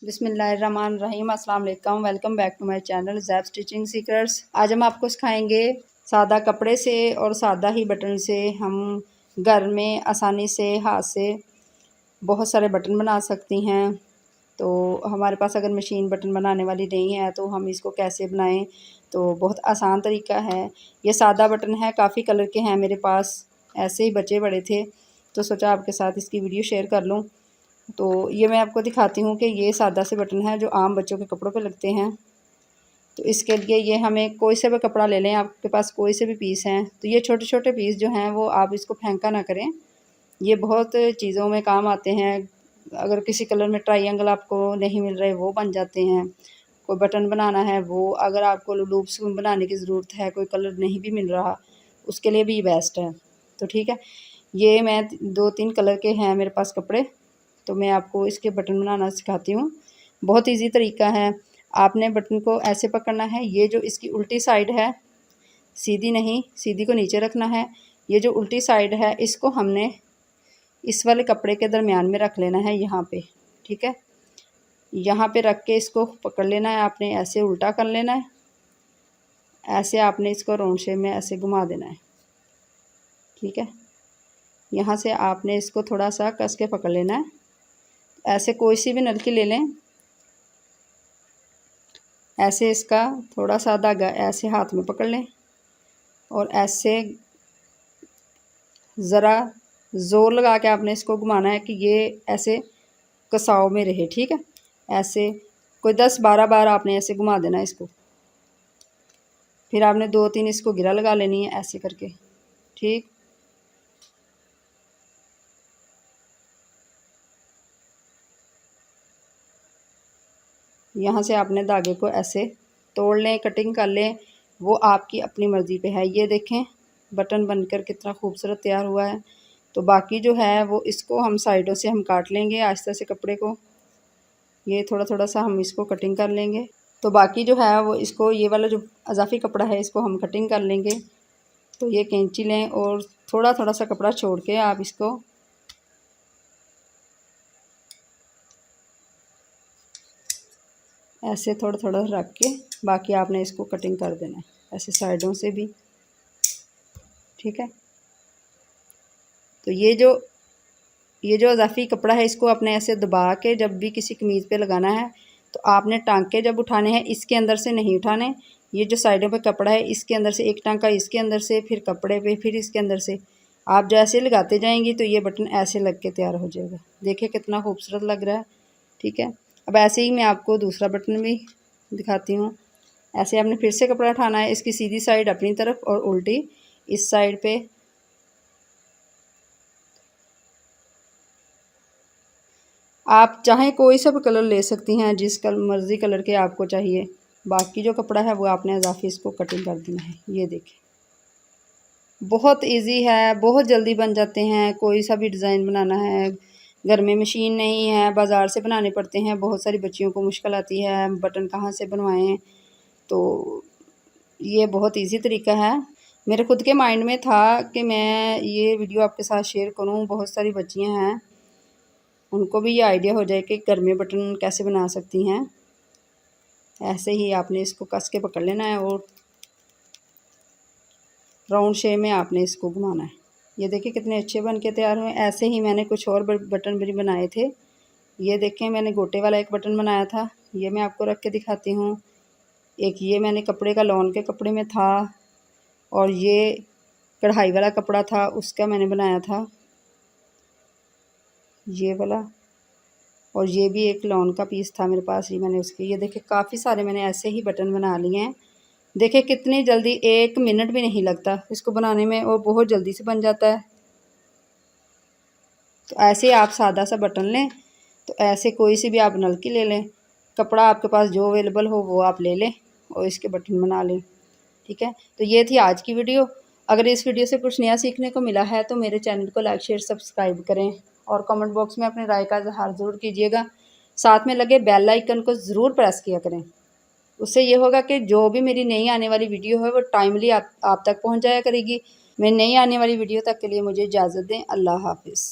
बिस्मिल्लाहिर्रहमानिर्रहीम, अस्सलाम वालेकुम। Welcome back to my channel Zaib stitching seekers. आज हम आपको सिखाएंगे सादा कपड़े से और सादा ही बटन से हम घर में आसानी से हाथ से बहुत सारे बटन बना सकती हैं। तो हमारे पास अगर मशीन बटन बनाने वाली नहीं है तो हम इसको कैसे बनाएं, तो बहुत आसान तरीका है। ये सादा बटन है, काफ़ी कलर के हैं मेरे पास, ऐसे ही बचे बड़े थे तो सोचा आपके साथ इसकी वीडियो शेयर कर लूँ। तो ये मैं आपको दिखाती हूँ कि ये सादा से बटन है जो आम बच्चों के कपड़ों पे लगते हैं। तो इसके लिए ये हमें कोई से भी कपड़ा ले लें, आपके पास कोई से भी पीस हैं तो ये छोटे छोटे पीस जो हैं वो आप इसको फेंका ना करें, ये बहुत चीज़ों में काम आते हैं। अगर किसी कलर में ट्रायंगल आपको नहीं मिल रहे वो बन जाते हैं, कोई बटन बनाना है वो, अगर आपको लूप्स बनाने की ज़रूरत है, कोई कलर नहीं भी मिल रहा उसके लिए भी बेस्ट है। तो ठीक है, ये मैं 2-3 कलर के हैं मेरे पास कपड़े, तो मैं आपको इसके बटन बनाना सिखाती हूँ। बहुत इजी तरीका है। आपने बटन को ऐसे पकड़ना है, ये जो इसकी उल्टी साइड है, सीधी नहीं, सीधी को नीचे रखना है। ये जो उल्टी साइड है इसको हमने इस वाले कपड़े के दरमियान में रख लेना है, यहाँ पे। ठीक है, यहाँ पे रख के इसको पकड़ लेना है आपने, ऐसे उल्टा कर लेना है, ऐसे आपने इसको राउंड शेप में ऐसे घुमा देना है। ठीक है, यहाँ से आपने इसको थोड़ा सा कस के पकड़ लेना है। ऐसे कोई सी भी नलकी ले लें, ऐसे इसका थोड़ा सा धागा ऐसे हाथ में पकड़ लें और ऐसे ज़रा ज़ोर लगा के आपने इसको घुमाना है कि ये ऐसे कसाव में रहे। ठीक है, ऐसे कोई 10-12 बार आपने ऐसे घुमा देना है इसको। फिर आपने 2-3 इसको गिरा लगा लेनी है ऐसे करके। ठीक, यहाँ से आपने धागे को ऐसे तोड़ लें, कटिंग कर लें, वो आपकी अपनी मर्ज़ी पे है। ये देखें बटन बनकर कितना खूबसूरत तैयार हुआ है। तो बाकी जो है वो इसको हम साइडों से हम काट लेंगे आहिस्ता से कपड़े को, ये थोड़ा थोड़ा सा हम इसको कटिंग कर लेंगे। तो बाकी जो है वो इसको, ये वाला जो अजाफी कपड़ा है इसको हम कटिंग कर लेंगे। तो ये कैंची लें और थोड़ा थोड़ा सा कपड़ा छोड़ के आप इसको ऐसे थोड़ा थोड़ा रख के बाकी आपने इसको कटिंग कर देना है ऐसे साइडों से भी। ठीक है, तो ये जो अजाफी कपड़ा है इसको आपने ऐसे दबा के जब भी किसी कमीज़ पे लगाना है तो आपने टांके जब उठाने हैं इसके अंदर से नहीं उठाने, ये जो साइडों पे कपड़ा है इसके अंदर से एक टांका, इसके अंदर से, फिर कपड़े पे, फिर इसके अंदर से। आप जैसे लगाते जाएंगी तो ये बटन ऐसे लग के तैयार हो जाएगा। देखिए कितना खूबसूरत लग रहा है। ठीक है, अब ऐसे ही मैं आपको दूसरा बटन भी दिखाती हूँ। ऐसे आपने फिर से कपड़ा उठाना है, इसकी सीधी साइड अपनी तरफ और उल्टी इस साइड पे। आप चाहें कोई सा भी कलर ले सकती हैं, जिस मर्ज़ी कलर के आपको चाहिए। बाकी जो कपड़ा है वो आपने इजाफी इसको कटिंग कर देना है। ये देखें बहुत इजी है, बहुत जल्दी बन जाते हैं। कोई सा भी डिज़ाइन बनाना है, घर में मशीन नहीं है, बाज़ार से बनाने पड़ते हैं, बहुत सारी बच्चियों को मुश्किल आती है बटन कहाँ से बनवाएं। तो ये बहुत इजी तरीका है। मेरे खुद के माइंड में था कि मैं ये वीडियो आपके साथ शेयर करूं, बहुत सारी बच्चियां हैं उनको भी ये आइडिया हो जाए कि घर में बटन कैसे बना सकती हैं। ऐसे ही आपने इसको कस के पकड़ लेना है और राउंड शेप में आपने इसको घुमाना है। ये देखिए कितने अच्छे बन के तैयार हुए। ऐसे ही मैंने कुछ और बटन भी बनाए थे। ये देखें मैंने गोटे वाला एक बटन बनाया था, ये मैं आपको रख के दिखाती हूँ। एक ये मैंने कपड़े का लॉन के कपड़े में था, और ये कढ़ाई वाला कपड़ा था उसका मैंने बनाया था ये वाला, और ये भी एक लॉन का पीस था मेरे पास, ये मैंने उसके, ये देखे काफ़ी सारे मैंने ऐसे ही बटन बना लिए हैं। देखे कितनी जल्दी, 1 मिनट भी नहीं लगता इसको बनाने में और बहुत जल्दी से बन जाता है। तो ऐसे ही आप सादा सा बटन लें, तो ऐसे कोई सी भी आप नलकी ले लें, कपड़ा आपके पास जो अवेलेबल हो वो आप ले लें और इसके बटन बना लें। ठीक है, तो ये थी आज की वीडियो। अगर इस वीडियो से कुछ नया सीखने को मिला है तो मेरे चैनल को लाइक शेयर सब्सक्राइब करें और कमेंट बॉक्स में अपनी राय का इज़हार ज़रूर कीजिएगा। साथ में लगे बेल आइकन को ज़रूर प्रेस किया करें, उससे ये होगा कि जो भी मेरी नई आने वाली वीडियो है वो टाइमली आप तक पहुंच जाया करेगी। मैं नई आने वाली वीडियो तक के लिए मुझे इजाज़त दें। अल्लाह हाफिज़।